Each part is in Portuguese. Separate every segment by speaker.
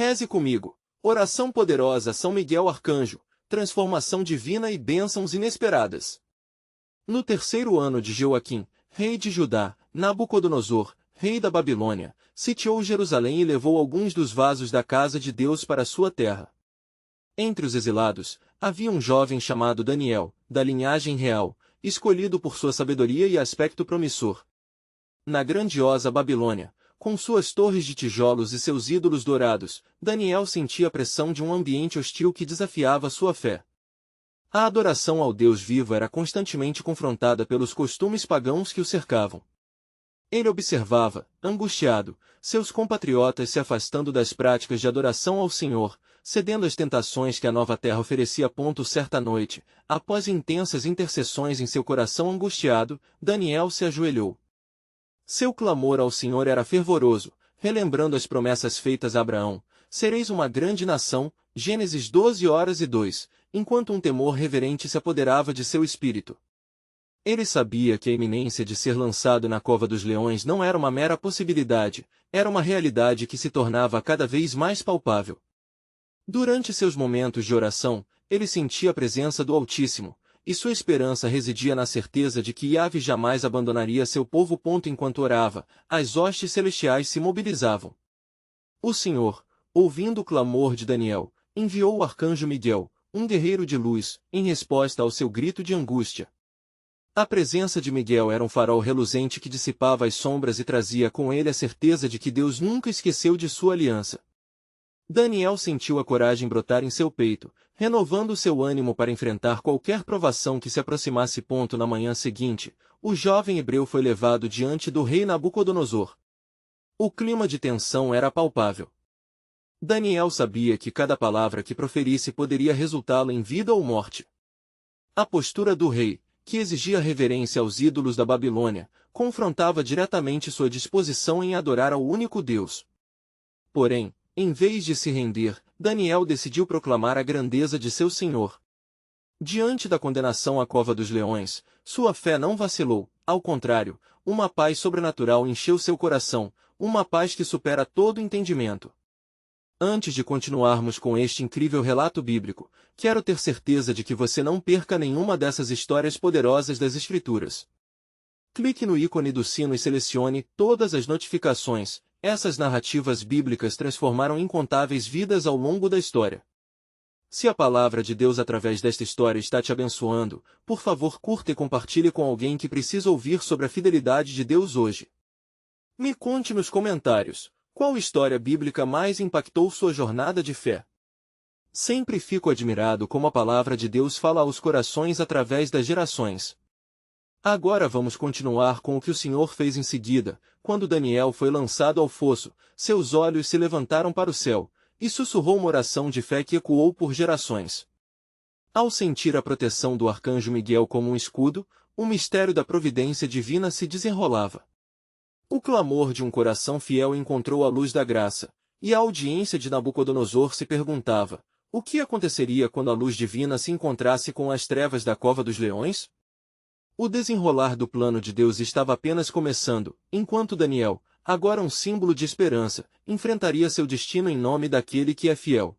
Speaker 1: Reze comigo. Oração poderosa a São Miguel Arcanjo, transformação divina e bênçãos inesperadas. No terceiro ano de Joaquim, rei de Judá, Nabucodonosor, rei da Babilônia, sitiou Jerusalém e levou alguns dos vasos da casa de Deus para sua terra. Entre os exilados, havia um jovem chamado Daniel, da linhagem real, escolhido por sua sabedoria e aspecto promissor. Na grandiosa Babilônia, com suas torres de tijolos e seus ídolos dourados, Daniel sentia a pressão de um ambiente hostil que desafiava sua fé. A adoração ao Deus vivo era constantemente confrontada pelos costumes pagãos que o cercavam. Ele observava, angustiado, seus compatriotas se afastando das práticas de adoração ao Senhor, cedendo às tentações que a nova terra oferecia. Certa noite, após intensas intercessões em seu coração angustiado, Daniel se ajoelhou. Seu clamor ao Senhor era fervoroso, relembrando as promessas feitas a Abraão: sereis uma grande nação, Gênesis 12:2, enquanto um temor reverente se apoderava de seu espírito. Ele sabia que a iminência de ser lançado na cova dos leões não era uma mera possibilidade, era uma realidade que se tornava cada vez mais palpável. Durante seus momentos de oração, ele sentia a presença do Altíssimo, e sua esperança residia na certeza de que Yahvé jamais abandonaria seu povo. Enquanto orava, as hostes celestiais se mobilizavam. O Senhor, ouvindo o clamor de Daniel, enviou o arcanjo Miguel, um guerreiro de luz, em resposta ao seu grito de angústia. A presença de Miguel era um farol reluzente que dissipava as sombras e trazia com ele a certeza de que Deus nunca esqueceu de sua aliança. Daniel sentiu a coragem brotar em seu peito, renovando seu ânimo para enfrentar qualquer provação que se aproximasse. Na manhã seguinte, o jovem hebreu foi levado diante do rei Nabucodonosor. O clima de tensão era palpável. Daniel sabia que cada palavra que proferisse poderia resultá-lo em vida ou morte. A postura do rei, que exigia reverência aos ídolos da Babilônia, confrontava diretamente sua disposição em adorar ao único Deus. Porém, em vez de se render, Daniel decidiu proclamar a grandeza de seu Senhor. Diante da condenação à cova dos leões, sua fé não vacilou, ao contrário, uma paz sobrenatural encheu seu coração, uma paz que supera todo entendimento. Antes de continuarmos com este incrível relato bíblico, quero ter certeza de que você não perca nenhuma dessas histórias poderosas das Escrituras. Clique no ícone do sino e selecione todas as notificações. Essas narrativas bíblicas transformaram incontáveis vidas ao longo da história. Se a palavra de Deus através desta história está te abençoando, por favor curta e compartilhe com alguém que precisa ouvir sobre a fidelidade de Deus hoje. Me conte nos comentários, qual história bíblica mais impactou sua jornada de fé? Sempre fico admirado como a palavra de Deus fala aos corações através das gerações. Agora vamos continuar com o que o Senhor fez em seguida. Quando Daniel foi lançado ao fosso, seus olhos se levantaram para o céu, e sussurrou uma oração de fé que ecoou por gerações. Ao sentir a proteção do arcanjo Miguel como um escudo, o mistério da providência divina se desenrolava. O clamor de um coração fiel encontrou a luz da graça, e a audiência de Nabucodonosor se perguntava: o que aconteceria quando a luz divina se encontrasse com as trevas da cova dos leões? O desenrolar do plano de Deus estava apenas começando, enquanto Daniel, agora um símbolo de esperança, enfrentaria seu destino em nome daquele que é fiel.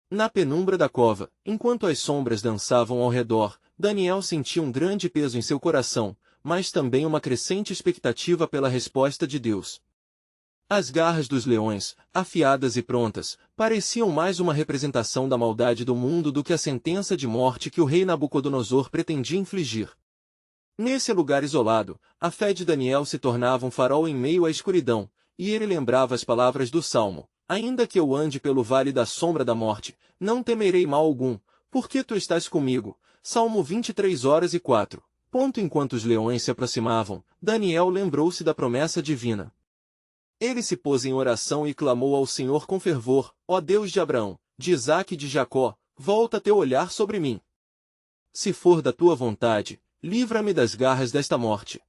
Speaker 1: Na penumbra da cova, enquanto as sombras dançavam ao redor, Daniel sentia um grande peso em seu coração, mas também uma crescente expectativa pela resposta de Deus. As garras dos leões, afiadas e prontas, pareciam mais uma representação da maldade do mundo do que a sentença de morte que o rei Nabucodonosor pretendia infligir. Nesse lugar isolado, a fé de Daniel se tornava um farol em meio à escuridão, e ele lembrava as palavras do Salmo: ainda que eu ande pelo vale da sombra da morte, não temerei mal algum, porque tu estás comigo. Salmo 23:4. Enquanto os leões se aproximavam, Daniel lembrou-se da promessa divina. Ele se pôs em oração e clamou ao Senhor com fervor: ó Deus de Abraão, de Isaque e de Jacó, volta teu olhar sobre mim. Se for da tua vontade, livra-me das garras desta morte.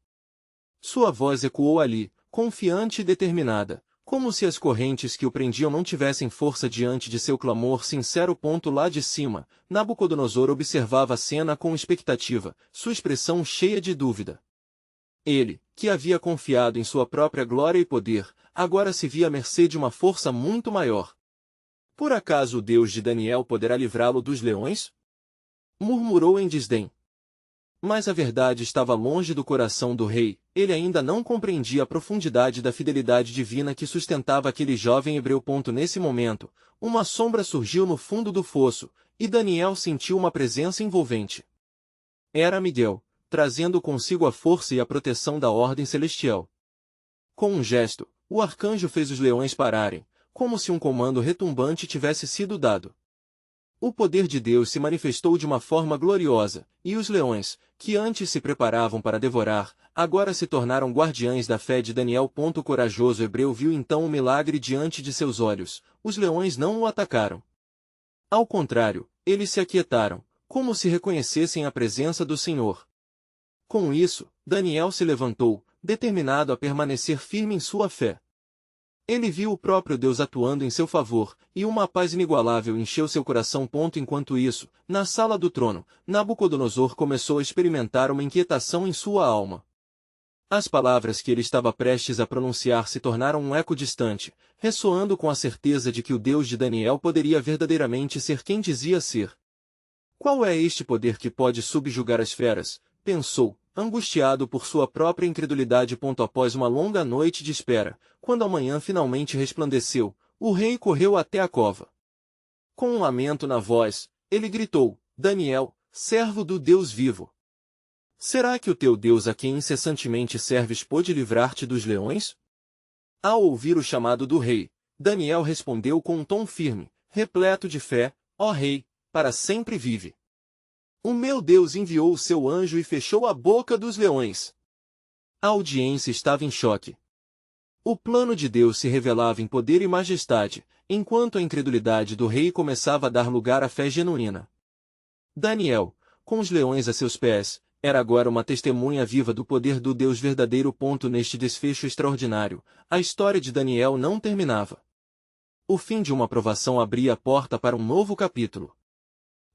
Speaker 1: Sua voz ecoou ali, confiante e determinada, como se as correntes que o prendiam não tivessem força diante de seu clamor sincero. Lá de cima, Nabucodonosor observava a cena com expectativa, sua expressão cheia de dúvida. Ele, que havia confiado em sua própria glória e poder, agora se via à mercê de uma força muito maior. Por acaso o Deus de Daniel poderá livrá-lo dos leões? Murmurou em desdém. Mas a verdade estava longe do coração do rei, ele ainda não compreendia a profundidade da fidelidade divina que sustentava aquele jovem hebreu. Nesse momento, uma sombra surgiu no fundo do fosso, e Daniel sentiu uma presença envolvente. Era Miguel, trazendo consigo a força e a proteção da ordem celestial. Com um gesto, o arcanjo fez os leões pararem, como se um comando retumbante tivesse sido dado. O poder de Deus se manifestou de uma forma gloriosa, e os leões, que antes se preparavam para devorar, agora se tornaram guardiães da fé de Daniel. O corajoso hebreu viu então o milagre diante de seus olhos. Os leões não o atacaram. Ao contrário, eles se aquietaram, como se reconhecessem a presença do Senhor. Com isso, Daniel se levantou, determinado a permanecer firme em sua fé. Ele viu o próprio Deus atuando em seu favor, e uma paz inigualável encheu seu coração. Enquanto isso, na sala do trono, Nabucodonosor começou a experimentar uma inquietação em sua alma. As palavras que ele estava prestes a pronunciar se tornaram um eco distante, ressoando com a certeza de que o Deus de Daniel poderia verdadeiramente ser quem dizia ser. Qual é este poder que pode subjugar as feras? Pensou, angustiado por sua própria incredulidade. Após uma longa noite de espera, quando a manhã finalmente resplandeceu, o rei correu até a cova. Com um lamento na voz, ele gritou: Daniel, servo do Deus vivo. Será que o teu Deus a quem incessantemente serves pôde livrar-te dos leões? Ao ouvir o chamado do rei, Daniel respondeu com um tom firme, repleto de fé: Ó rei, para sempre vive. O meu Deus enviou o seu anjo e fechou a boca dos leões. A audiência estava em choque. O plano de Deus se revelava em poder e majestade, enquanto a incredulidade do rei começava a dar lugar à fé genuína. Daniel, com os leões a seus pés, era agora uma testemunha viva do poder do Deus verdadeiro. Neste desfecho extraordinário, a história de Daniel não terminava. O fim de uma provação abria a porta para um novo capítulo.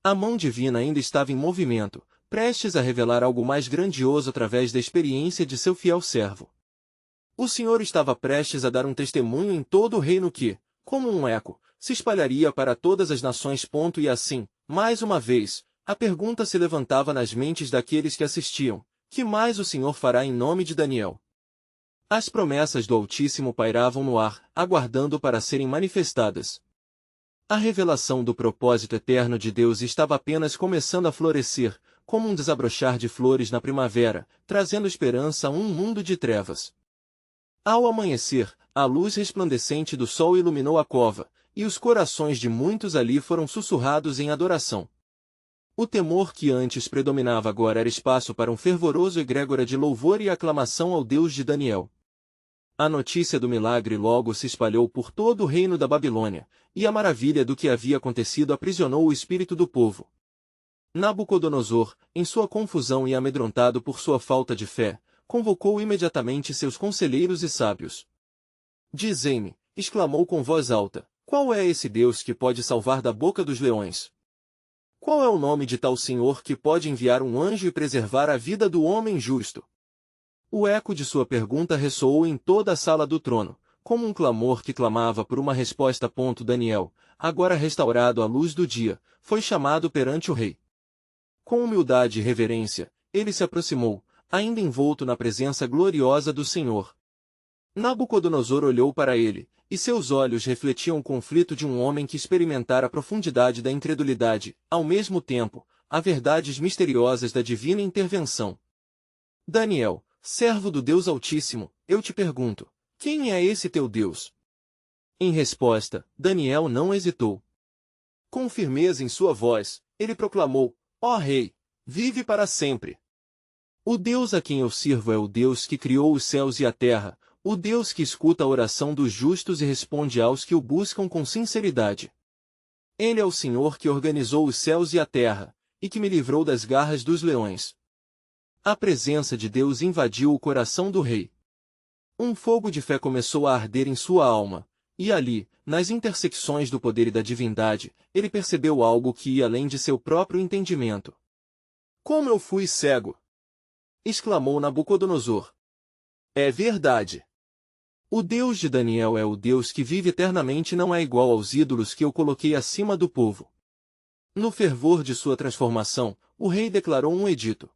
Speaker 1: A mão divina ainda estava em movimento, prestes a revelar algo mais grandioso através da experiência de seu fiel servo. O Senhor estava prestes a dar um testemunho em todo o reino que, como um eco, se espalharia para todas as nações. E assim, mais uma vez, a pergunta se levantava nas mentes daqueles que assistiam: que mais o Senhor fará em nome de Daniel? As promessas do Altíssimo pairavam no ar, aguardando para serem manifestadas. A revelação do propósito eterno de Deus estava apenas começando a florescer, como um desabrochar de flores na primavera, trazendo esperança a um mundo de trevas. Ao amanhecer, a luz resplandecente do sol iluminou a cova, e os corações de muitos ali foram sussurrados em adoração. O temor que antes predominava agora era espaço para um fervoroso egrégora de louvor e aclamação ao Deus de Daniel. A notícia do milagre logo se espalhou por todo o reino da Babilônia, e a maravilha do que havia acontecido aprisionou o espírito do povo. Nabucodonosor, em sua confusão e amedrontado por sua falta de fé, convocou imediatamente seus conselheiros e sábios. Dizei-me, exclamou com voz alta, qual é esse Deus que pode salvar da boca dos leões? Qual é o nome de tal Senhor que pode enviar um anjo e preservar a vida do homem justo? O eco de sua pergunta ressoou em toda a sala do trono, como um clamor que clamava por uma resposta. Daniel, agora restaurado à luz do dia, foi chamado perante o rei. Com humildade e reverência, ele se aproximou, ainda envolto na presença gloriosa do Senhor. Nabucodonosor olhou para ele, e seus olhos refletiam o conflito de um homem que experimentara a profundidade da incredulidade, ao mesmo tempo, as verdades misteriosas da divina intervenção. Daniel, servo do Deus Altíssimo, eu te pergunto, quem é esse teu Deus? Em resposta, Daniel não hesitou. Com firmeza em sua voz, ele proclamou: Ó Rei, vive para sempre. O Deus a quem eu sirvo é o Deus que criou os céus e a terra, o Deus que escuta a oração dos justos e responde aos que o buscam com sinceridade. Ele é o Senhor que organizou os céus e a terra, e que me livrou das garras dos leões. A presença de Deus invadiu o coração do rei. Um fogo de fé começou a arder em sua alma, e ali, nas intersecções do poder e da divindade, ele percebeu algo que ia além de seu próprio entendimento. Como eu fui cego! Exclamou Nabucodonosor. É verdade. O Deus de Daniel é o Deus que vive eternamente e não é igual aos ídolos que eu coloquei acima do povo. No fervor de sua transformação, o rei declarou um edito.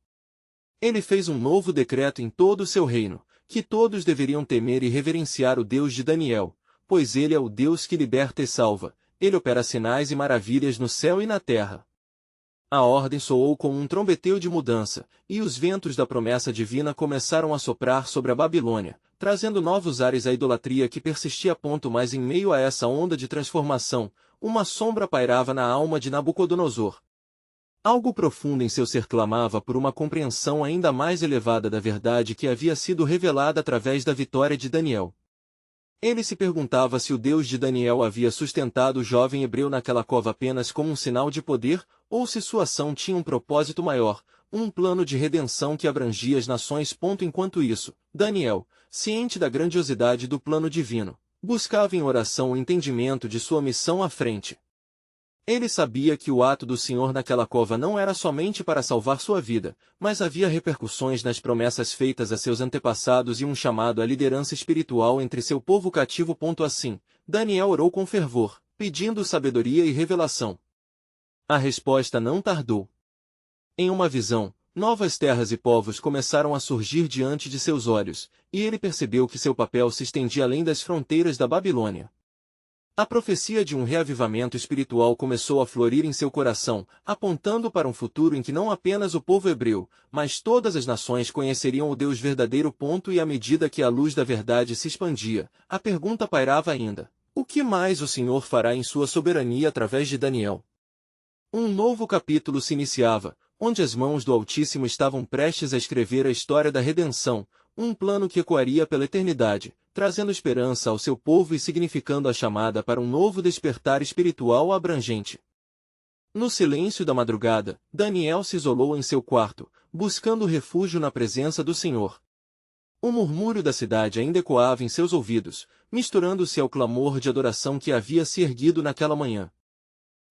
Speaker 1: Ele fez um novo decreto em todo o seu reino, que todos deveriam temer e reverenciar o Deus de Daniel, pois ele é o Deus que liberta e salva, ele opera sinais e maravilhas no céu e na terra. A ordem soou como um trombeteio de mudança, e os ventos da promessa divina começaram a soprar sobre a Babilônia, trazendo novos ares à idolatria que persistia. Mas em meio a essa onda de transformação, uma sombra pairava na alma de Nabucodonosor. Algo profundo em seu ser clamava por uma compreensão ainda mais elevada da verdade que havia sido revelada através da vitória de Daniel. Ele se perguntava se o Deus de Daniel havia sustentado o jovem hebreu naquela cova apenas como um sinal de poder, ou se sua ação tinha um propósito maior, um plano de redenção que abrangia as nações. Enquanto isso, Daniel, ciente da grandiosidade do plano divino, buscava em oração o entendimento de sua missão à frente. Ele sabia que o ato do Senhor naquela cova não era somente para salvar sua vida, mas havia repercussões nas promessas feitas a seus antepassados e um chamado à liderança espiritual entre seu povo cativo. Assim, Daniel orou com fervor, pedindo sabedoria e revelação. A resposta não tardou. Em uma visão, novas terras e povos começaram a surgir diante de seus olhos, e ele percebeu que seu papel se estendia além das fronteiras da Babilônia. A profecia de um reavivamento espiritual começou a florir em seu coração, apontando para um futuro em que não apenas o povo hebreu, mas todas as nações conheceriam o Deus verdadeiro. E à medida que a luz da verdade se expandia, a pergunta pairava ainda: o que mais o Senhor fará em sua soberania através de Daniel? Um novo capítulo se iniciava, onde as mãos do Altíssimo estavam prestes a escrever a história da redenção, um plano que ecoaria pela eternidade, trazendo esperança ao seu povo e significando a chamada para um novo despertar espiritual abrangente. No silêncio da madrugada, Daniel se isolou em seu quarto, buscando refúgio na presença do Senhor. O murmúrio da cidade ainda ecoava em seus ouvidos, misturando-se ao clamor de adoração que havia se erguido naquela manhã.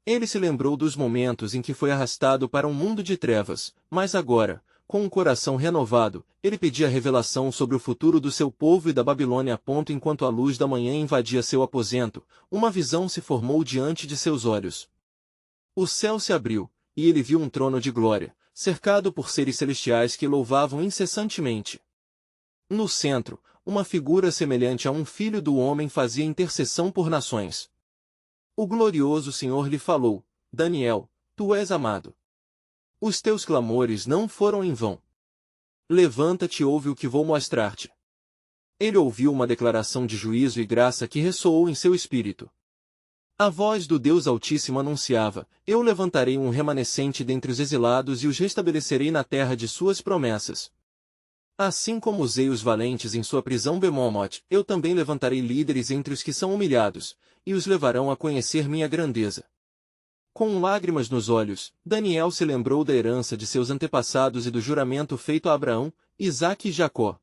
Speaker 1: Ele se lembrou dos momentos em que foi arrastado para um mundo de trevas, mas agora, com um coração renovado, ele pedia revelação sobre o futuro do seu povo e da Babilônia. Enquanto a luz da manhã invadia seu aposento, uma visão se formou diante de seus olhos. O céu se abriu, e ele viu um trono de glória, cercado por seres celestiais que louvavam incessantemente. No centro, uma figura semelhante a um filho do homem fazia intercessão por nações. O glorioso Senhor lhe falou: Daniel, tu és amado. Os teus clamores não foram em vão. Levanta-te e ouve o que vou mostrar-te. Ele ouviu uma declaração de juízo e graça que ressoou em seu espírito. A voz do Deus Altíssimo anunciava: eu levantarei um remanescente dentre os exilados e os restabelecerei na terra de suas promessas. Assim como usei os valentes em sua prisão Bemomote, eu também levantarei líderes entre os que são humilhados, e os levarão a conhecer minha grandeza. Com lágrimas nos olhos, Daniel se lembrou da herança de seus antepassados e do juramento feito a Abraão, Isaque e Jacó.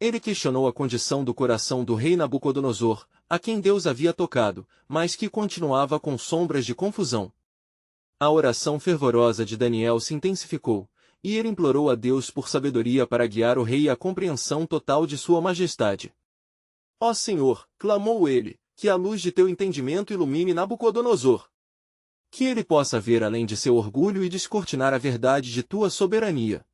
Speaker 1: Ele questionou a condição do coração do rei Nabucodonosor, a quem Deus havia tocado, mas que continuava com sombras de confusão. A oração fervorosa de Daniel se intensificou, e ele implorou a Deus por sabedoria para guiar o rei à compreensão total de sua majestade. Ó Senhor, clamou ele, que a luz de teu entendimento ilumine Nabucodonosor. Que ele possa ver além de seu orgulho e descortinar a verdade de tua soberania.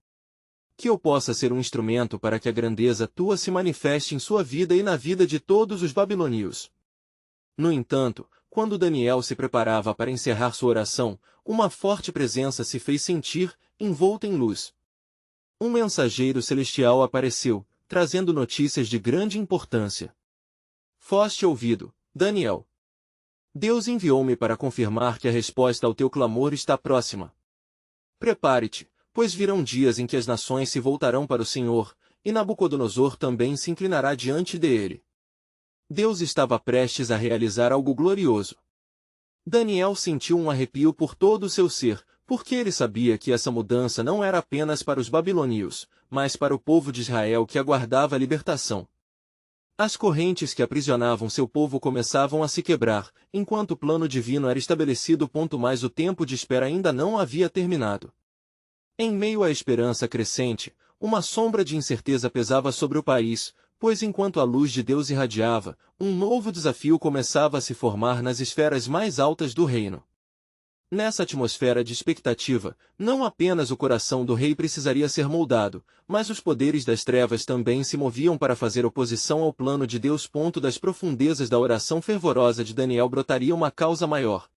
Speaker 1: Que eu possa ser um instrumento para que a grandeza tua se manifeste em sua vida e na vida de todos os babilônios. No entanto, quando Daniel se preparava para encerrar sua oração, uma forte presença se fez sentir, envolta em luz. Um mensageiro celestial apareceu, trazendo notícias de grande importância. Foste ouvido, Daniel. Deus enviou-me para confirmar que a resposta ao teu clamor está próxima. Prepare-te, pois virão dias em que as nações se voltarão para o Senhor, e Nabucodonosor também se inclinará diante dele. Deus estava prestes a realizar algo glorioso. Daniel sentiu um arrepio por todo o seu ser, porque ele sabia que essa mudança não era apenas para os babilônios, mas para o povo de Israel que aguardava a libertação. As correntes que aprisionavam seu povo começavam a se quebrar, enquanto o plano divino era estabelecido. Mas o tempo de espera ainda não havia terminado. Em meio à esperança crescente, uma sombra de incerteza pesava sobre o país, pois enquanto a luz de Deus irradiava, um novo desafio começava a se formar nas esferas mais altas do reino. Nessa atmosfera de expectativa, não apenas o coração do rei precisaria ser moldado, mas os poderes das trevas também se moviam para fazer oposição ao plano de Deus. Das profundezas da oração fervorosa de Daniel brotaria uma causa maior.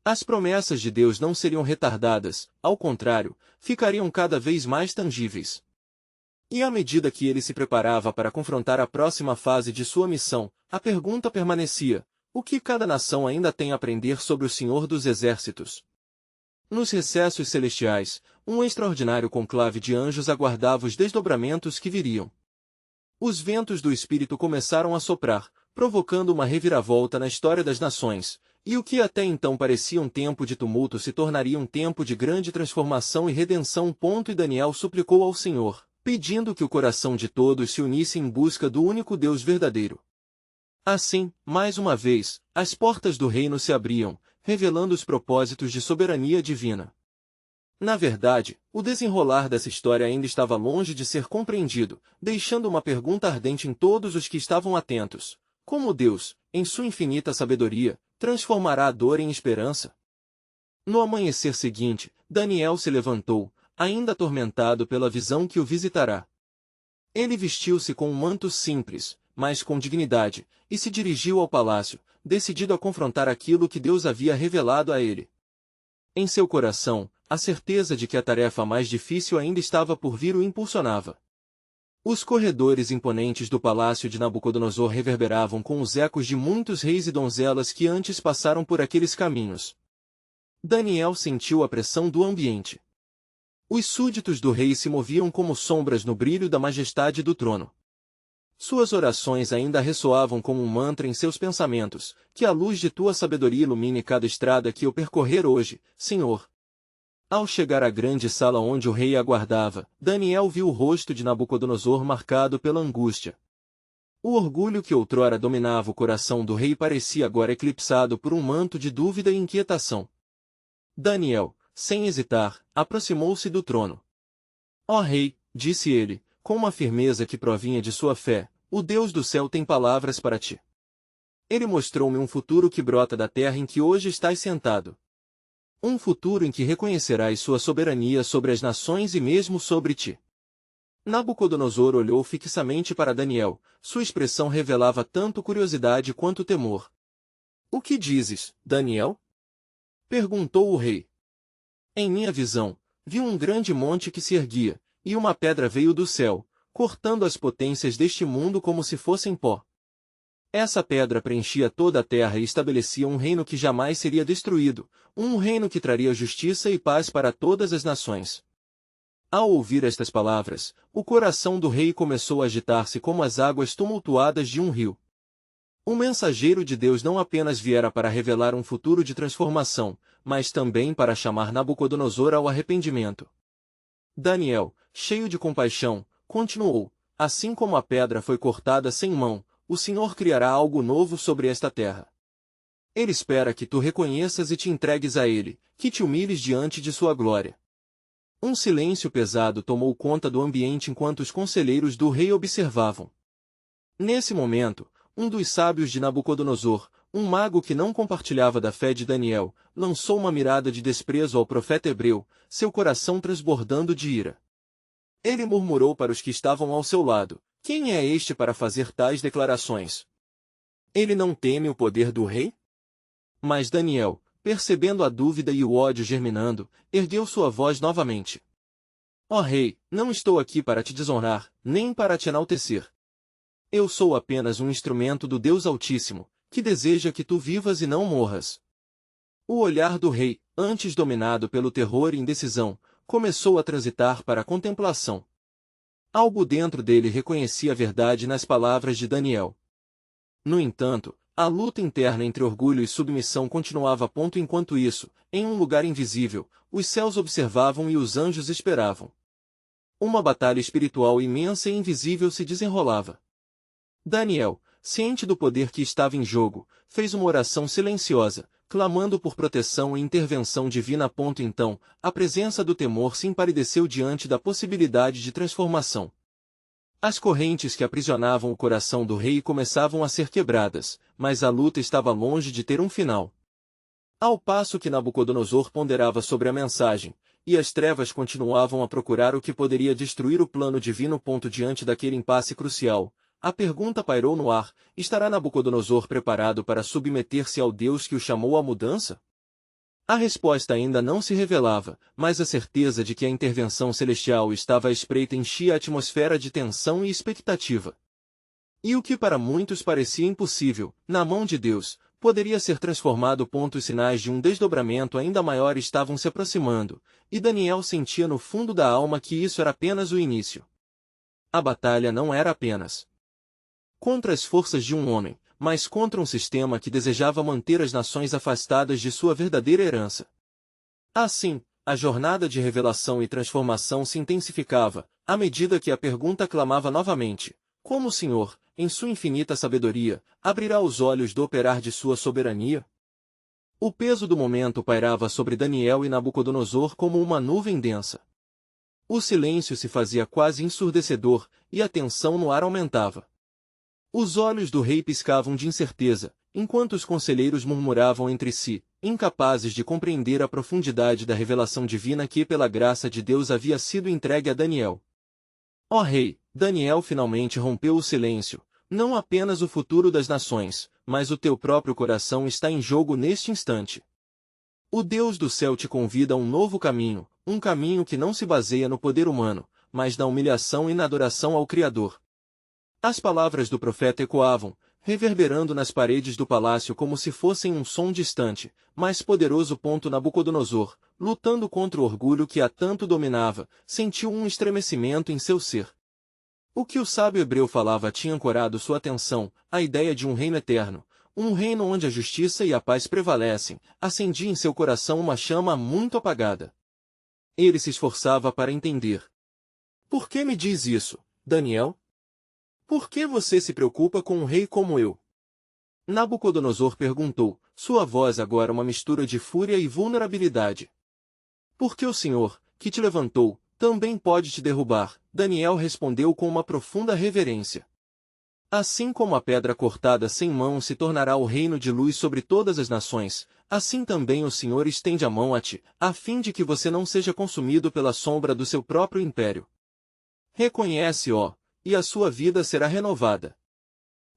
Speaker 1: As promessas de Deus não seriam retardadas, ao contrário, ficariam cada vez mais tangíveis. E à medida que ele se preparava para confrontar a próxima fase de sua missão, a pergunta permanecia: o que cada nação ainda tem a aprender sobre o Senhor dos Exércitos? Nos recessos celestiais, um extraordinário conclave de anjos aguardava os desdobramentos que viriam. Os ventos do Espírito começaram a soprar, provocando uma reviravolta na história das nações, e o que até então parecia um tempo de tumulto se tornaria um tempo de grande transformação e redenção. E Daniel suplicou ao Senhor, pedindo que o coração de todos se unisse em busca do único Deus verdadeiro. Assim, mais uma vez, as portas do reino se abriam, revelando os propósitos de soberania divina. Na verdade, o desenrolar dessa história ainda estava longe de ser compreendido, deixando uma pergunta ardente em todos os que estavam atentos: como Deus, em sua infinita sabedoria, transformará a dor em esperança? No amanhecer seguinte, Daniel se levantou, ainda atormentado pela visão que o visitará. Ele vestiu-se com um manto simples, mas com dignidade, e se dirigiu ao palácio, decidido a confrontar aquilo que Deus havia revelado a ele. Em seu coração, a certeza de que a tarefa mais difícil ainda estava por vir o impulsionava. Os corredores imponentes do palácio de Nabucodonosor reverberavam com os ecos de muitos reis e donzelas que antes passaram por aqueles caminhos. Daniel sentiu a pressão do ambiente. Os súditos do rei se moviam como sombras no brilho da majestade do trono. Suas orações ainda ressoavam como um mantra em seus pensamentos: que a luz de tua sabedoria ilumine cada estrada que eu percorrer hoje, Senhor. Ao chegar à grande sala onde o rei aguardava, Daniel viu o rosto de Nabucodonosor marcado pela angústia. O orgulho que outrora dominava o coração do rei parecia agora eclipsado por um manto de dúvida e inquietação. Daniel, sem hesitar, aproximou-se do trono. Ó rei, disse ele, com uma firmeza que provinha de sua fé, o Deus do céu tem palavras para ti. Ele mostrou-me um futuro que brota da terra em que hoje estás sentado. Um futuro em que reconhecerás sua soberania sobre as nações e mesmo sobre ti. Nabucodonosor olhou fixamente para Daniel, sua expressão revelava tanto curiosidade quanto temor. O que dizes, Daniel? Perguntou o rei. Em minha visão, vi um grande monte que se erguia, e uma pedra veio do céu, cortando as potências deste mundo como se fossem pó. Essa pedra preenchia toda a terra e estabelecia um reino que jamais seria destruído, um reino que traria justiça e paz para todas as nações. Ao ouvir estas palavras, o coração do rei começou a agitar-se como as águas tumultuadas de um rio. O mensageiro de Deus não apenas viera para revelar um futuro de transformação, mas também para chamar Nabucodonosor ao arrependimento. Daniel, cheio de compaixão, continuou: assim como a pedra foi cortada sem mão, o Senhor criará algo novo sobre esta terra. Ele espera que tu reconheças e te entregues a Ele, que te humilhes diante de sua glória. Um silêncio pesado tomou conta do ambiente enquanto os conselheiros do rei observavam. Nesse momento, um dos sábios de Nabucodonosor, um mago que não compartilhava da fé de Daniel, lançou uma mirada de desprezo ao profeta hebreu, seu coração transbordando de ira. Ele murmurou para os que estavam ao seu lado: quem é este para fazer tais declarações? Ele não teme o poder do rei? Mas Daniel, percebendo a dúvida e o ódio germinando, ergueu sua voz novamente. Ó rei, não estou aqui para te desonrar, nem para te enaltecer. Eu sou apenas um instrumento do Deus Altíssimo, que deseja que tu vivas e não morras. O olhar do rei, antes dominado pelo terror e indecisão, começou a transitar para a contemplação. Algo dentro dele reconhecia a verdade nas palavras de Daniel. No entanto, a luta interna entre orgulho e submissão continuava enquanto isso, em um lugar invisível, os céus observavam e os anjos esperavam. Uma batalha espiritual imensa e invisível se desenrolava. Daniel, ciente do poder que estava em jogo, fez uma oração silenciosa, clamando por proteção e intervenção divina. Então, a presença do temor se empalideceu diante da possibilidade de transformação. As correntes que aprisionavam o coração do rei começavam a ser quebradas, mas a luta estava longe de ter um final. Ao passo que Nabucodonosor ponderava sobre a mensagem, e as trevas continuavam a procurar o que poderia destruir o plano divino. Diante daquele impasse crucial, a pergunta pairou no ar: estará Nabucodonosor preparado para submeter-se ao Deus que o chamou à mudança? A resposta ainda não se revelava, mas a certeza de que a intervenção celestial estava à espreita enchia a atmosfera de tensão e expectativa. E o que para muitos parecia impossível, na mão de Deus, poderia ser transformado. Os sinais de um desdobramento ainda maior estavam se aproximando, e Daniel sentia no fundo da alma que isso era apenas o início. A batalha não era apenas contra as forças de um homem, mas contra um sistema que desejava manter as nações afastadas de sua verdadeira herança. Assim, a jornada de revelação e transformação se intensificava, à medida que a pergunta clamava novamente: como o Senhor, em sua infinita sabedoria, abrirá os olhos do operar de sua soberania? O peso do momento pairava sobre Daniel e Nabucodonosor como uma nuvem densa. O silêncio se fazia quase ensurdecedor, e a tensão no ar aumentava. Os olhos do rei piscavam de incerteza, enquanto os conselheiros murmuravam entre si, incapazes de compreender a profundidade da revelação divina que, pela graça de Deus, havia sido entregue a Daniel. Ó rei, Daniel finalmente rompeu o silêncio. Não apenas o futuro das nações, mas o teu próprio coração está em jogo neste instante. O Deus do céu te convida a um novo caminho, um caminho que não se baseia no poder humano, mas na humilhação e na adoração ao Criador. As palavras do profeta ecoavam, reverberando nas paredes do palácio como se fossem um som distante, mas poderoso. Nabucodonosor, lutando contra o orgulho que a tanto dominava, sentiu um estremecimento em seu ser. O que o sábio hebreu falava tinha ancorado sua atenção: a ideia de um reino eterno, um reino onde a justiça e a paz prevalecem, acendia em seu coração uma chama muito apagada. Ele se esforçava para entender. Por que me diz isso, Daniel? Por que você se preocupa com um rei como eu? Nabucodonosor perguntou, sua voz agora uma mistura de fúria e vulnerabilidade. Porque o Senhor, que te levantou, também pode te derrubar, Daniel respondeu com uma profunda reverência. Assim como a pedra cortada sem mão se tornará o reino de luz sobre todas as nações, assim também o Senhor estende a mão a ti, a fim de que você não seja consumido pela sombra do seu próprio império. Reconhece, ó, e a sua vida será renovada.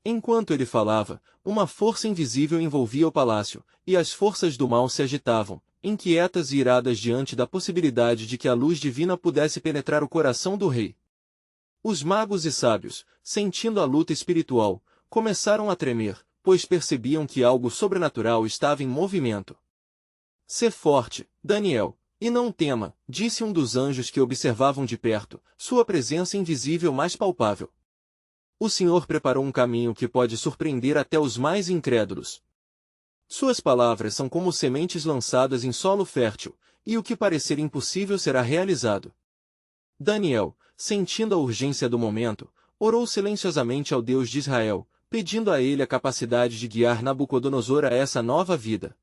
Speaker 1: Enquanto ele falava, uma força invisível envolvia o palácio, e as forças do mal se agitavam, inquietas e iradas diante da possibilidade de que a luz divina pudesse penetrar o coração do rei. Os magos e sábios, sentindo a luta espiritual, começaram a tremer, pois percebiam que algo sobrenatural estava em movimento. Sê forte, Daniel, e não tema, disse um dos anjos que observavam de perto, sua presença invisível mais palpável. O Senhor preparou um caminho que pode surpreender até os mais incrédulos. Suas palavras são como sementes lançadas em solo fértil, e o que parecer impossível será realizado. Daniel, sentindo a urgência do momento, orou silenciosamente ao Deus de Israel, pedindo a ele a capacidade de guiar Nabucodonosor a essa nova vida.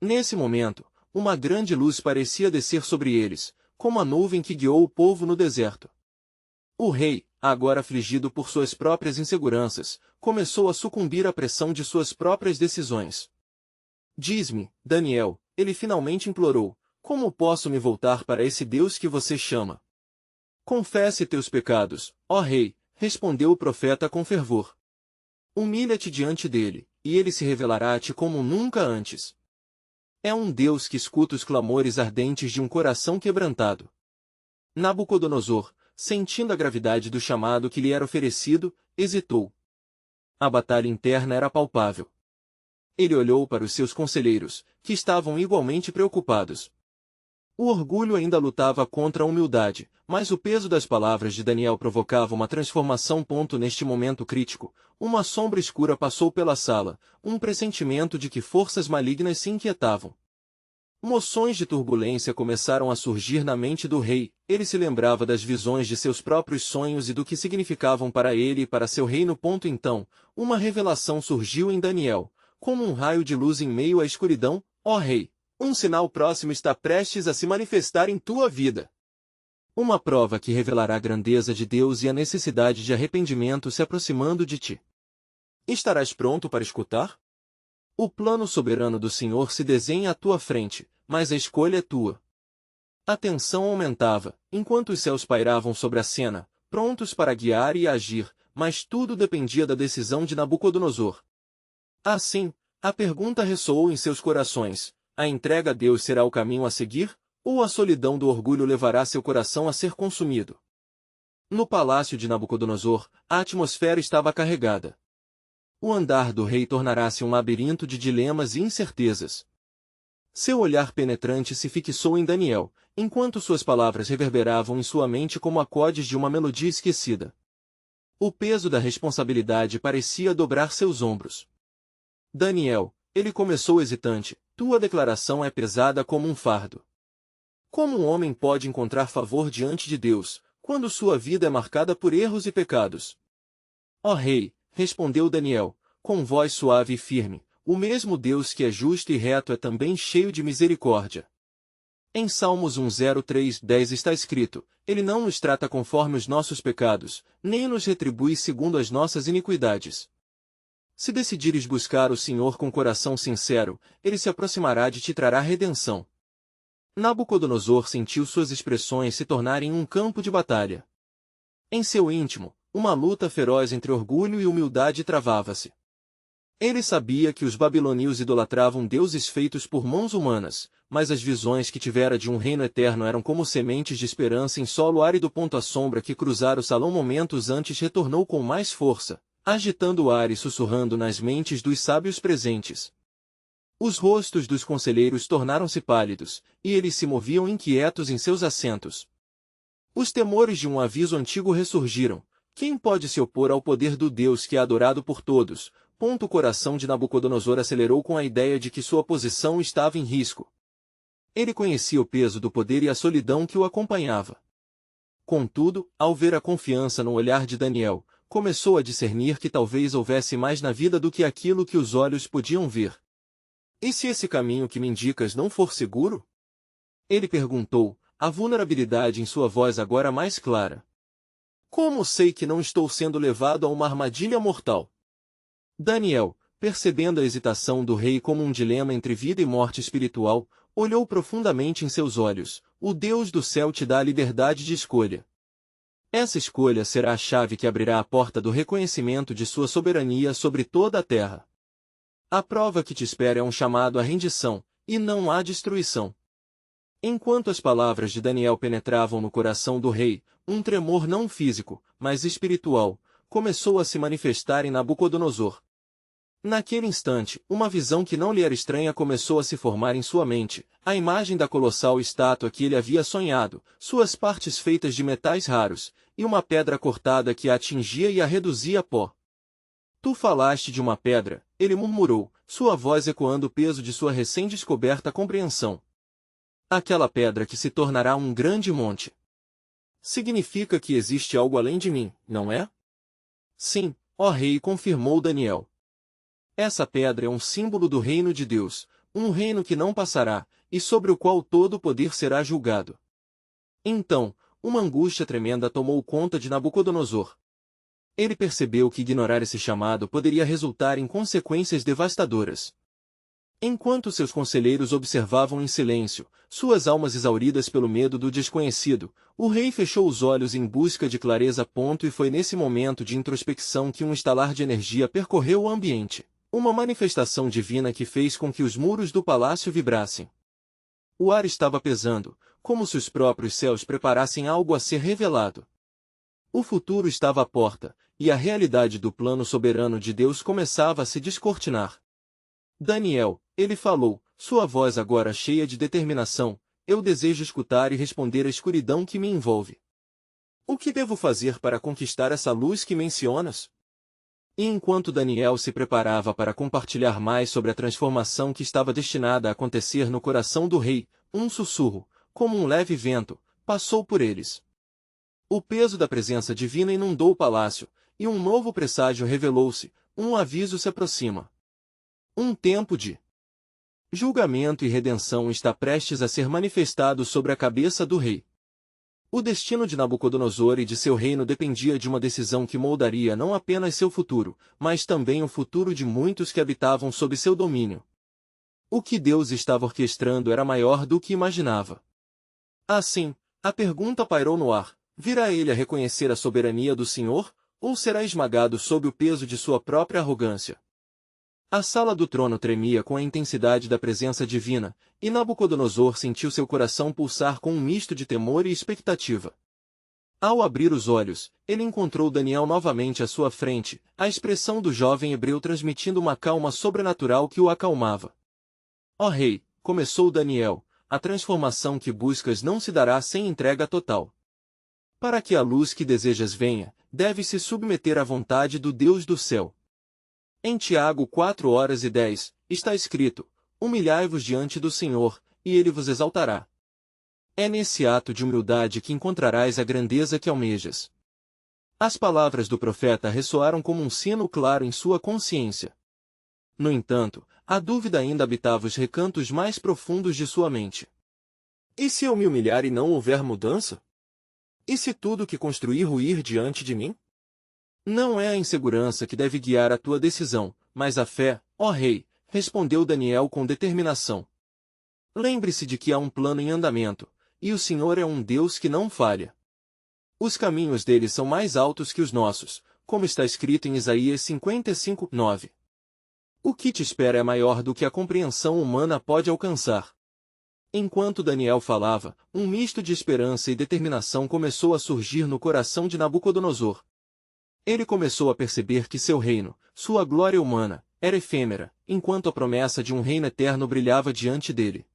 Speaker 1: Nesse momento, uma grande luz parecia descer sobre eles, como a nuvem que guiou o povo no deserto. O rei, agora afligido por suas próprias inseguranças, começou a sucumbir à pressão de suas próprias decisões. Diz-me, Daniel, ele finalmente implorou, como posso me voltar para esse Deus que você chama? Confesse teus pecados, ó rei, respondeu o profeta com fervor. Humilha-te diante dele, e ele se revelará a ti como nunca antes. É um Deus que escuta os clamores ardentes de um coração quebrantado. Nabucodonosor, sentindo a gravidade do chamado que lhe era oferecido, hesitou. A batalha interna era palpável. Ele olhou para os seus conselheiros, que estavam igualmente preocupados. O orgulho ainda lutava contra a humildade, mas o peso das palavras de Daniel provocava uma transformação. Neste momento crítico, uma sombra escura passou pela sala, um pressentimento de que forças malignas se inquietavam. Moções de turbulência começaram a surgir na mente do rei. Ele se lembrava das visões de seus próprios sonhos e do que significavam para ele e para seu reino. Então, uma revelação surgiu em Daniel, como um raio de luz em meio à escuridão. Ó rei, um sinal próximo está prestes a se manifestar em tua vida. Uma prova que revelará a grandeza de Deus e a necessidade de arrependimento se aproximando de ti. Estarás pronto para escutar? O plano soberano do Senhor se desenha à tua frente, mas a escolha é tua. A tensão aumentava, enquanto os céus pairavam sobre a cena, prontos para guiar e agir, mas tudo dependia da decisão de Nabucodonosor. Assim, a pergunta ressoou em seus corações: a entrega a Deus será o caminho a seguir, ou a solidão do orgulho levará seu coração a ser consumido? No palácio de Nabucodonosor, a atmosfera estava carregada. O andar do rei tornará-se um labirinto de dilemas e incertezas. Seu olhar penetrante se fixou em Daniel, enquanto suas palavras reverberavam em sua mente como acordes de uma melodia esquecida. O peso da responsabilidade parecia dobrar seus ombros. Daniel, ele começou hesitante, tua declaração é pesada como um fardo. Como um homem pode encontrar favor diante de Deus, quando sua vida é marcada por erros e pecados? Ó rei, respondeu Daniel, com voz suave e firme, o mesmo Deus que é justo e reto é também cheio de misericórdia. Em Salmos 103:10 está escrito: Ele não nos trata conforme os nossos pecados, nem nos retribui segundo as nossas iniquidades. Se decidires buscar o Senhor com coração sincero, Ele se aproximará de ti e trará redenção. Nabucodonosor sentiu suas expressões se tornarem um campo de batalha. Em seu íntimo, uma luta feroz entre orgulho e humildade travava-se. Ele sabia que os babilônios idolatravam deuses feitos por mãos humanas, mas as visões que tivera de um reino eterno eram como sementes de esperança em solo árido. A sombra que cruzara o salão momentos antes retornou com mais força, agitando o ar e sussurrando nas mentes dos sábios presentes. Os rostos dos conselheiros tornaram-se pálidos, e eles se moviam inquietos em seus assentos. Os temores de um aviso antigo ressurgiram: quem pode se opor ao poder do Deus que é adorado por todos? O coração de Nabucodonosor acelerou com a ideia de que sua posição estava em risco. Ele conhecia o peso do poder e a solidão que o acompanhava. Contudo, ao ver a confiança no olhar de Daniel, começou a discernir que talvez houvesse mais na vida do que aquilo que os olhos podiam ver. E se esse caminho que me indicas não for seguro? Ele perguntou, a vulnerabilidade em sua voz agora mais clara. Como sei que não estou sendo levado a uma armadilha mortal? Daniel, percebendo a hesitação do rei como um dilema entre vida e morte espiritual, olhou profundamente em seus olhos. O Deus do céu te dá a liberdade de escolha. Essa escolha será a chave que abrirá a porta do reconhecimento de sua soberania sobre toda a terra. A prova que te espera é um chamado à rendição, e não à destruição. Enquanto as palavras de Daniel penetravam no coração do rei, um tremor não físico, mas espiritual, começou a se manifestar em Nabucodonosor. Naquele instante, uma visão que não lhe era estranha começou a se formar em sua mente, a imagem da colossal estátua que ele havia sonhado, suas partes feitas de metais raros, e uma pedra cortada que a atingia e a reduzia a pó. Tu falaste de uma pedra, ele murmurou, sua voz ecoando o peso de sua recém-descoberta compreensão. Aquela pedra que se tornará um grande monte. Significa que existe algo além de mim, não é? Sim, ó rei, confirmou Daniel. Essa pedra é um símbolo do reino de Deus, um reino que não passará, e sobre o qual todo o poder será julgado. Então, uma angústia tremenda tomou conta de Nabucodonosor. Ele percebeu que ignorar esse chamado poderia resultar em consequências devastadoras. Enquanto seus conselheiros observavam em silêncio, suas almas exauridas pelo medo do desconhecido, o rei fechou os olhos em busca de clareza. E foi nesse momento de introspecção que um estalar de energia percorreu o ambiente, uma manifestação divina que fez com que os muros do palácio vibrassem. O ar estava pesando, como se os próprios céus preparassem algo a ser revelado. O futuro estava à porta, e a realidade do plano soberano de Deus começava a se descortinar. Daniel, ele falou, sua voz agora cheia de determinação, eu desejo escutar e responder à escuridão que me envolve. O que devo fazer para conquistar essa luz que mencionas? E enquanto Daniel se preparava para compartilhar mais sobre a transformação que estava destinada a acontecer no coração do rei, um sussurro, como um leve vento, passou por eles. O peso da presença divina inundou o palácio, e um novo presságio revelou-se, um aviso se aproxima. Um tempo de julgamento e redenção está prestes a ser manifestado sobre a cabeça do rei. O destino de Nabucodonosor e de seu reino dependia de uma decisão que moldaria não apenas seu futuro, mas também o futuro de muitos que habitavam sob seu domínio. O que Deus estava orquestrando era maior do que imaginava. Assim, a pergunta pairou no ar: virá ele a reconhecer a soberania do Senhor, ou será esmagado sob o peso de sua própria arrogância? A sala do trono tremia com a intensidade da presença divina, e Nabucodonosor sentiu seu coração pulsar com um misto de temor e expectativa. Ao abrir os olhos, ele encontrou Daniel novamente à sua frente, a expressão do jovem hebreu transmitindo uma calma sobrenatural que o acalmava. Ó rei, começou Daniel, a transformação que buscas não se dará sem entrega total. Para que a luz que desejas venha, deves se submeter à vontade do Deus do céu. Em Tiago 4:10, está escrito: humilhai-vos diante do Senhor, e ele vos exaltará. É nesse ato de humildade que encontrarás a grandeza que almejas. As palavras do profeta ressoaram como um sino claro em sua consciência. No entanto, a dúvida ainda habitava os recantos mais profundos de sua mente. E se eu me humilhar e não houver mudança? E se tudo que construí ruir diante de mim? Não é a insegurança que deve guiar a tua decisão, mas a fé, ó rei, respondeu Daniel com determinação. Lembre-se de que há um plano em andamento, e o Senhor é um Deus que não falha. Os caminhos dele são mais altos que os nossos, como está escrito em Isaías 55:9. O que te espera é maior do que a compreensão humana pode alcançar. Enquanto Daniel falava, um misto de esperança e determinação começou a surgir no coração de Nabucodonosor. Ele começou a perceber que seu reino, sua glória humana, era efêmera, enquanto a promessa de um reino eterno brilhava diante dele.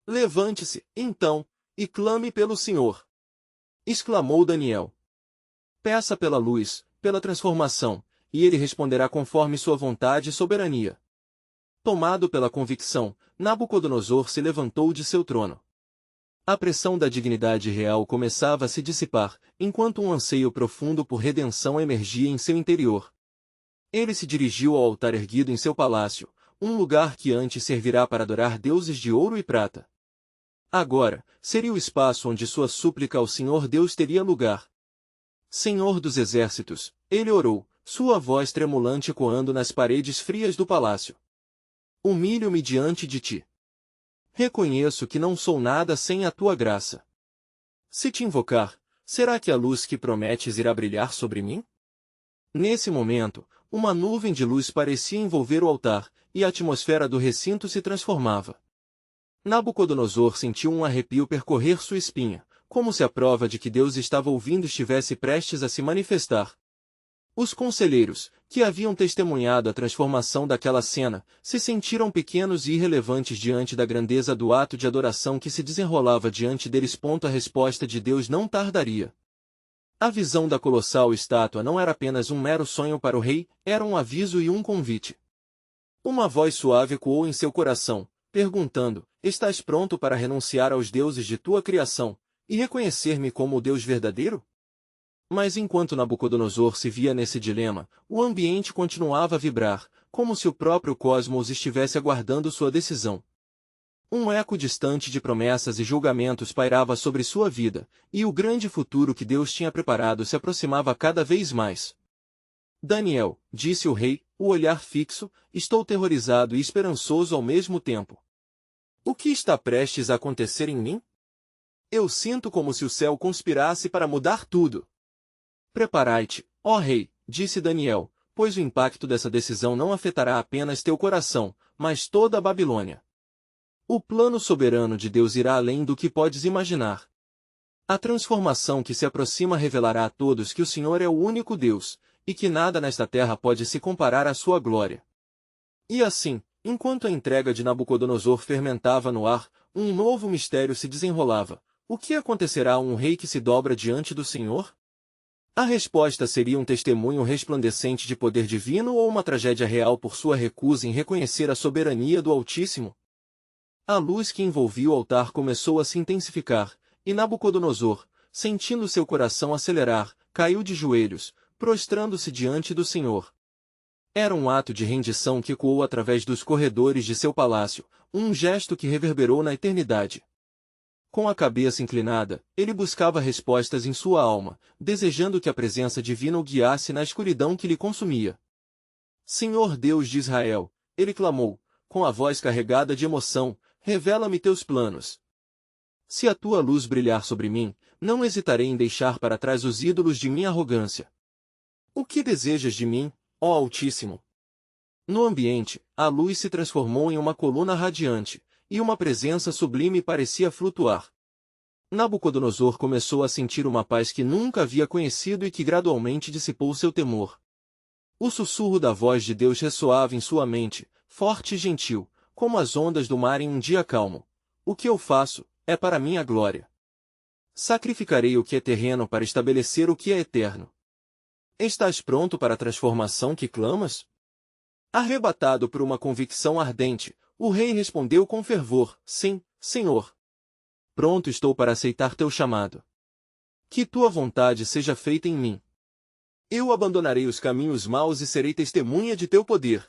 Speaker 1: Levante-se, então, e clame pelo Senhor! Exclamou Daniel. Peça pela luz, pela transformação, e ele responderá conforme sua vontade e soberania. Tomado pela convicção, Nabucodonosor se levantou de seu trono. A pressão da dignidade real começava a se dissipar, enquanto um anseio profundo por redenção emergia em seu interior. Ele se dirigiu ao altar erguido em seu palácio, um lugar que antes servirá para adorar deuses de ouro e prata. Agora, seria o espaço onde sua súplica ao Senhor Deus teria lugar. Senhor dos exércitos, ele orou, sua voz tremulante ecoando nas paredes frias do palácio. Humilho-me diante de ti. Reconheço que não sou nada sem a tua graça. Se te invocar, será que a luz que prometes irá brilhar sobre mim? Nesse momento, uma nuvem de luz parecia envolver o altar, e a atmosfera do recinto se transformava. Nabucodonosor sentiu um arrepio percorrer sua espinha, como se a prova de que Deus estava ouvindo estivesse prestes a se manifestar. Os conselheiros, que haviam testemunhado a transformação daquela cena, se sentiram pequenos e irrelevantes diante da grandeza do ato de adoração que se desenrolava diante deles. A resposta de Deus não tardaria. A visão da colossal estátua não era apenas um mero sonho para o rei, era um aviso e um convite. Uma voz suave ecoou em seu coração, perguntando: estás pronto para renunciar aos deuses de tua criação, e reconhecer-me como o Deus verdadeiro? Mas enquanto Nabucodonosor se via nesse dilema, o ambiente continuava a vibrar, como se o próprio cosmos estivesse aguardando sua decisão. Um eco distante de promessas e julgamentos pairava sobre sua vida, e o grande futuro que Deus tinha preparado se aproximava cada vez mais. Daniel, disse o rei, o olhar fixo, estou terrorizado e esperançoso ao mesmo tempo. O que está prestes a acontecer em mim? Eu sinto como se o céu conspirasse para mudar tudo. Preparai-te, ó rei, disse Daniel, pois o impacto dessa decisão não afetará apenas teu coração, mas toda a Babilônia. O plano soberano de Deus irá além do que podes imaginar. A transformação que se aproxima revelará a todos que o Senhor é o único Deus, e que nada nesta terra pode se comparar à sua glória. E assim, enquanto a entrega de Nabucodonosor fermentava no ar, um novo mistério se desenrolava. O que acontecerá a um rei que se dobra diante do Senhor? A resposta seria um testemunho resplandecente de poder divino ou uma tragédia real por sua recusa em reconhecer a soberania do Altíssimo? A luz que envolvia o altar começou a se intensificar, e Nabucodonosor, sentindo seu coração acelerar, caiu de joelhos, prostrando-se diante do Senhor. Era um ato de rendição que ecoou através dos corredores de seu palácio, um gesto que reverberou na eternidade. Com a cabeça inclinada, ele buscava respostas em sua alma, desejando que a presença divina o guiasse na escuridão que lhe consumia. Senhor Deus de Israel, ele clamou, com a voz carregada de emoção, revela-me teus planos. Se a tua luz brilhar sobre mim, não hesitarei em deixar para trás os ídolos de minha arrogância. O que desejas de mim, ó Altíssimo? No ambiente, a luz se transformou em uma coluna radiante, e uma presença sublime parecia flutuar. Nabucodonosor começou a sentir uma paz que nunca havia conhecido e que gradualmente dissipou seu temor. O sussurro da voz de Deus ressoava em sua mente, forte e gentil, como as ondas do mar em um dia calmo. O que eu faço, é para minha glória. Sacrificarei o que é terreno para estabelecer o que é eterno. Estás pronto para a transformação que clamas? Arrebatado por uma convicção ardente, o rei respondeu com fervor, sim, Senhor. Pronto estou para aceitar teu chamado. Que tua vontade seja feita em mim. Eu abandonarei os caminhos maus e serei testemunha de teu poder.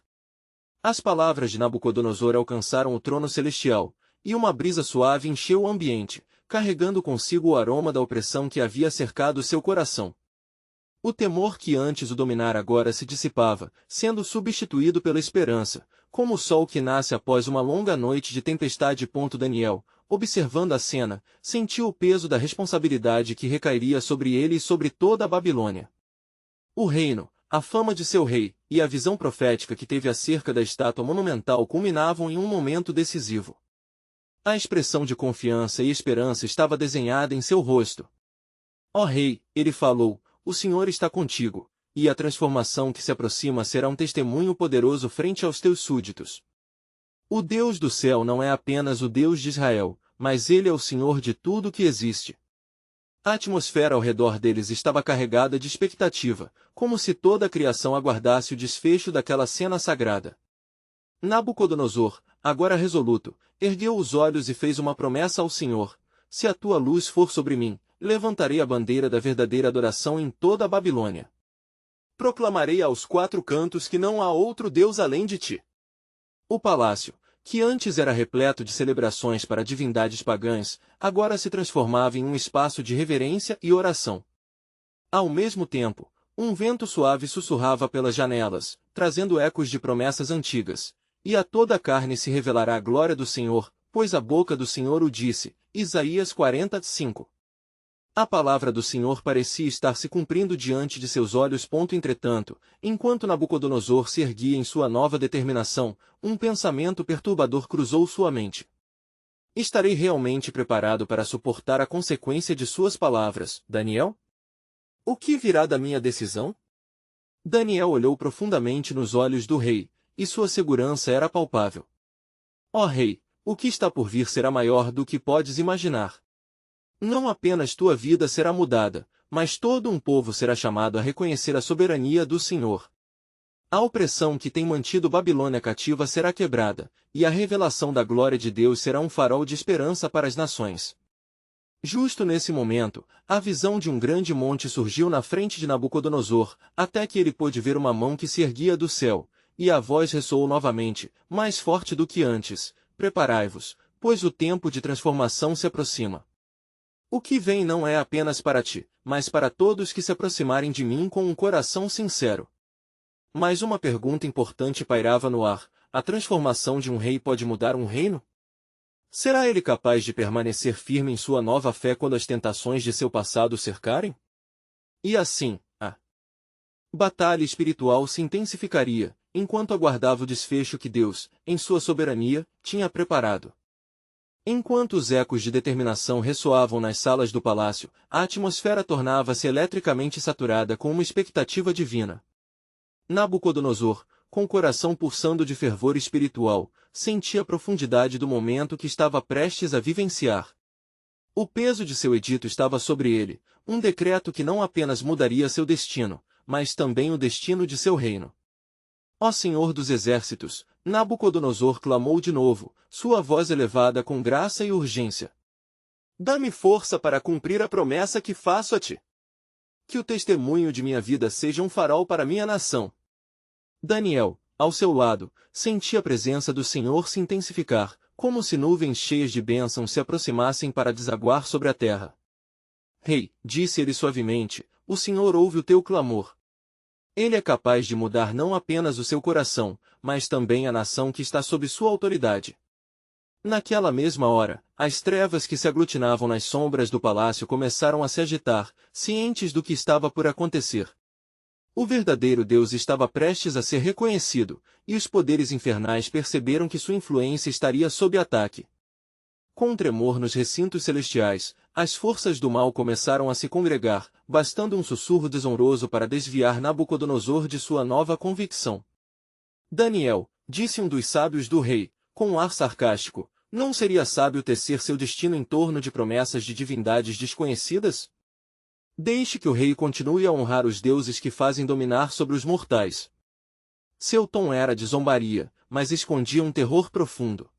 Speaker 1: As palavras de Nabucodonosor alcançaram o trono celestial, e uma brisa suave encheu o ambiente, carregando consigo o aroma da opressão que havia cercado seu coração. O temor que antes o dominara agora se dissipava, sendo substituído pela esperança, como o sol que nasce após uma longa noite de tempestade. Daniel, observando a cena, sentiu o peso da responsabilidade que recairia sobre ele e sobre toda a Babilônia. O reino, a fama de seu rei, e a visão profética que teve acerca da estátua monumental culminavam em um momento decisivo. A expressão de confiança e esperança estava desenhada em seu rosto. Ó rei, ele falou, o Senhor está contigo, e a transformação que se aproxima será um testemunho poderoso frente aos teus súditos. O Deus do céu não é apenas o Deus de Israel, mas ele é o Senhor de tudo que existe. A atmosfera ao redor deles estava carregada de expectativa, como se toda a criação aguardasse o desfecho daquela cena sagrada. Nabucodonosor, agora resoluto, ergueu os olhos e fez uma promessa ao Senhor: se a tua luz for sobre mim, levantarei a bandeira da verdadeira adoração em toda a Babilônia. Proclamarei aos quatro cantos que não há outro Deus além de ti. O palácio, que antes era repleto de celebrações para divindades pagãs, agora se transformava em um espaço de reverência e oração. Ao mesmo tempo, um vento suave sussurrava pelas janelas, trazendo ecos de promessas antigas. E a toda a carne se revelará a glória do Senhor, pois a boca do Senhor o disse. Isaías 45. A palavra do Senhor parecia estar se cumprindo diante de seus olhos. Entretanto, enquanto Nabucodonosor se erguia em sua nova determinação, um pensamento perturbador cruzou sua mente. Estarei realmente preparado para suportar a consequência de suas palavras, Daniel? O que virá da minha decisão? Daniel olhou profundamente nos olhos do rei, e sua segurança era palpável. Ó rei, o que está por vir será maior do que podes imaginar. Não apenas tua vida será mudada, mas todo um povo será chamado a reconhecer a soberania do Senhor. A opressão que tem mantido Babilônia cativa será quebrada, e a revelação da glória de Deus será um farol de esperança para as nações. Justo nesse momento, a visão de um grande monte surgiu na frente de Nabucodonosor, até que ele pôde ver uma mão que se erguia do céu, e a voz ressoou novamente, mais forte do que antes: preparai-vos, pois o tempo de transformação se aproxima. O que vem não é apenas para ti, mas para todos que se aproximarem de mim com um coração sincero. Mas uma pergunta importante pairava no ar: a transformação de um rei pode mudar um reino? Será ele capaz de permanecer firme em sua nova fé quando as tentações de seu passado o cercarem? E assim, a batalha espiritual se intensificaria, enquanto aguardava o desfecho que Deus, em sua soberania, tinha preparado. Enquanto os ecos de determinação ressoavam nas salas do palácio, a atmosfera tornava-se eletricamente saturada com uma expectativa divina. Nabucodonosor, com o coração pulsando de fervor espiritual, sentia a profundidade do momento que estava prestes a vivenciar. O peso de seu edito estava sobre ele, um decreto que não apenas mudaria seu destino, mas também o destino de seu reino. Ó Senhor dos Exércitos, Nabucodonosor clamou de novo, sua voz elevada com graça e urgência. Dá-me força para cumprir a promessa que faço a ti. Que o testemunho de minha vida seja um farol para minha nação. Daniel, ao seu lado, sentia a presença do Senhor se intensificar, como se nuvens cheias de bênçãos se aproximassem para desaguar sobre a terra. Rei, disse ele suavemente, o Senhor ouve o teu clamor. Ele é capaz de mudar não apenas o seu coração, mas também a nação que está sob sua autoridade. Naquela mesma hora, as trevas que se aglutinavam nas sombras do palácio começaram a se agitar, cientes do que estava por acontecer. O verdadeiro Deus estava prestes a ser reconhecido, e os poderes infernais perceberam que sua influência estaria sob ataque. Com um tremor nos recintos celestiais, as forças do mal começaram a se congregar, bastando um sussurro desonroso para desviar Nabucodonosor de sua nova convicção. Daniel, disse um dos sábios do rei, com um ar sarcástico, não seria sábio tecer seu destino em torno de promessas de divindades desconhecidas? Deixe que o rei continue a honrar os deuses que fazem dominar sobre os mortais. Seu tom era de zombaria, mas escondia um terror profundo.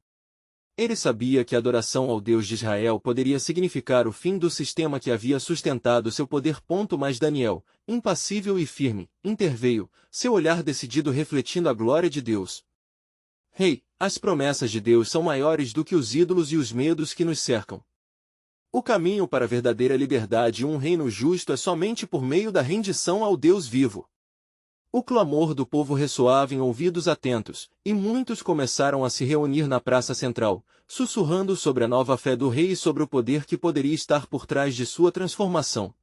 Speaker 1: Ele sabia que a adoração ao Deus de Israel poderia significar o fim do sistema que havia sustentado seu poder. Mas Daniel, impassível e firme, interveio, seu olhar decidido refletindo a glória de Deus. Rei, as promessas de Deus são maiores do que os ídolos e os medos que nos cercam. O caminho para a verdadeira liberdade e um reino justo é somente por meio da rendição ao Deus vivo. O clamor do povo ressoava em ouvidos atentos, e muitos começaram a se reunir na praça central, sussurrando sobre a nova fé do rei e sobre o poder que poderia estar por trás de sua transformação.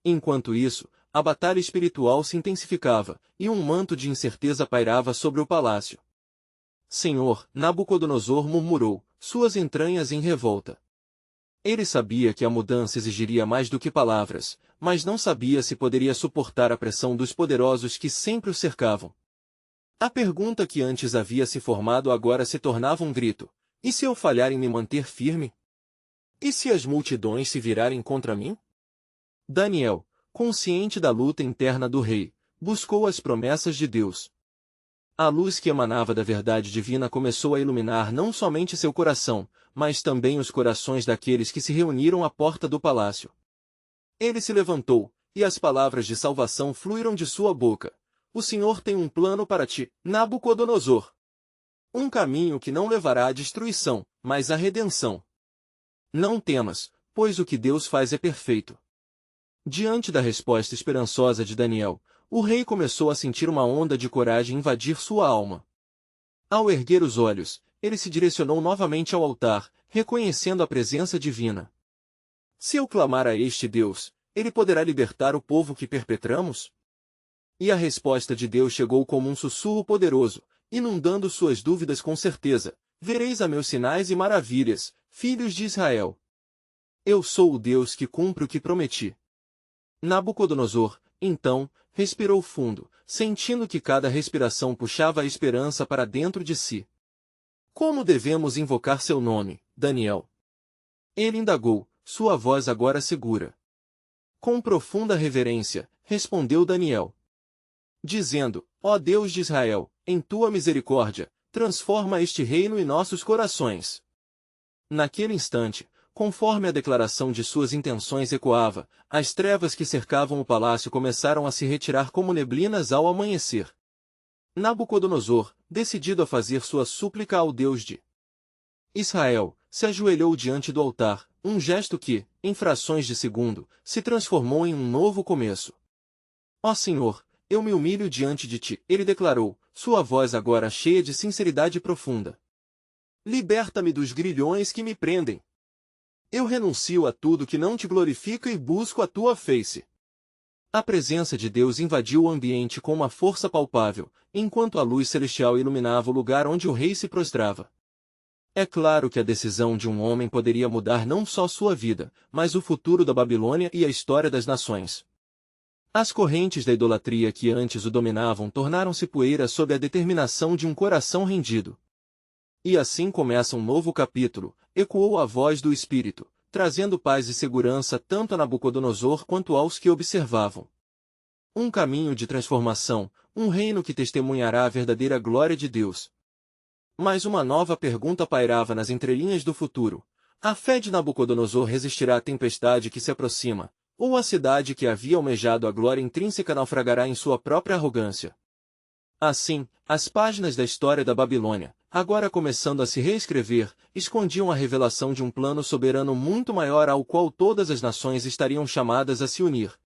Speaker 1: Enquanto isso, a batalha espiritual se intensificava, e um manto de incerteza pairava sobre o palácio. Senhor, Nabucodonosor murmurou, suas entranhas em revolta. Ele sabia que a mudança exigiria mais do que palavras, mas não sabia se poderia suportar a pressão dos poderosos que sempre o cercavam. A pergunta que antes havia se formado agora se tornava um grito: e se eu falhar em me manter firme? E se as multidões se virarem contra mim? Daniel, consciente da luta interna do rei, buscou as promessas de Deus. A luz que emanava da verdade divina começou a iluminar não somente seu coração, mas também os corações daqueles que se reuniram à porta do palácio. Ele se levantou, e as palavras de salvação fluíram de sua boca. O Senhor tem um plano para ti, Nabucodonosor. Um caminho que não levará à destruição, mas à redenção. Não temas, pois o que Deus faz é perfeito. Diante da resposta esperançosa de Daniel, o rei começou a sentir uma onda de coragem invadir sua alma. Ao erguer os olhos, ele se direcionou novamente ao altar, reconhecendo a presença divina. Se eu clamar a este Deus, ele poderá libertar o povo que perpetramos? E a resposta de Deus chegou como um sussurro poderoso, inundando suas dúvidas com certeza: vereis a meus sinais e maravilhas, filhos de Israel. Eu sou o Deus que cumpre o que prometi. Nabucodonosor, então, respirou fundo, sentindo que cada respiração puxava a esperança para dentro de si. Como devemos invocar seu nome, Daniel? Ele indagou, sua voz agora segura. Com profunda reverência, respondeu Daniel. Dizendo: ó Deus de Israel, em tua misericórdia, transforma este reino e nossos corações. Naquele instante, conforme a declaração de suas intenções ecoava, as trevas que cercavam o palácio começaram a se retirar como neblinas ao amanhecer. Nabucodonosor, decidido a fazer sua súplica ao Deus de Israel, se ajoelhou diante do altar, um gesto que, em frações de segundo, se transformou em um novo começo. Ó Senhor, eu me humilho diante de ti, ele declarou, sua voz agora cheia de sinceridade profunda. Liberta-me dos grilhões que me prendem. Eu renuncio a tudo que não te glorifica e busco a tua face. A presença de Deus invadiu o ambiente com uma força palpável, enquanto a luz celestial iluminava o lugar onde o rei se prostrava. É claro que a decisão de um homem poderia mudar não só sua vida, mas o futuro da Babilônia e a história das nações. As correntes da idolatria que antes o dominavam tornaram-se poeira sob a determinação de um coração rendido. E assim começa um novo capítulo, ecoou a voz do Espírito, trazendo paz e segurança tanto a Nabucodonosor quanto aos que observavam. Um caminho de transformação, um reino que testemunhará a verdadeira glória de Deus. Mas uma nova pergunta pairava nas entrelinhas do futuro. A fé de Nabucodonosor resistirá à tempestade que se aproxima, ou a cidade que havia almejado a glória intrínseca naufragará em sua própria arrogância? Assim, as páginas da história da Babilônia, agora começando a se reescrever, escondiam a revelação de um plano soberano muito maior ao qual todas as nações estariam chamadas a se unir.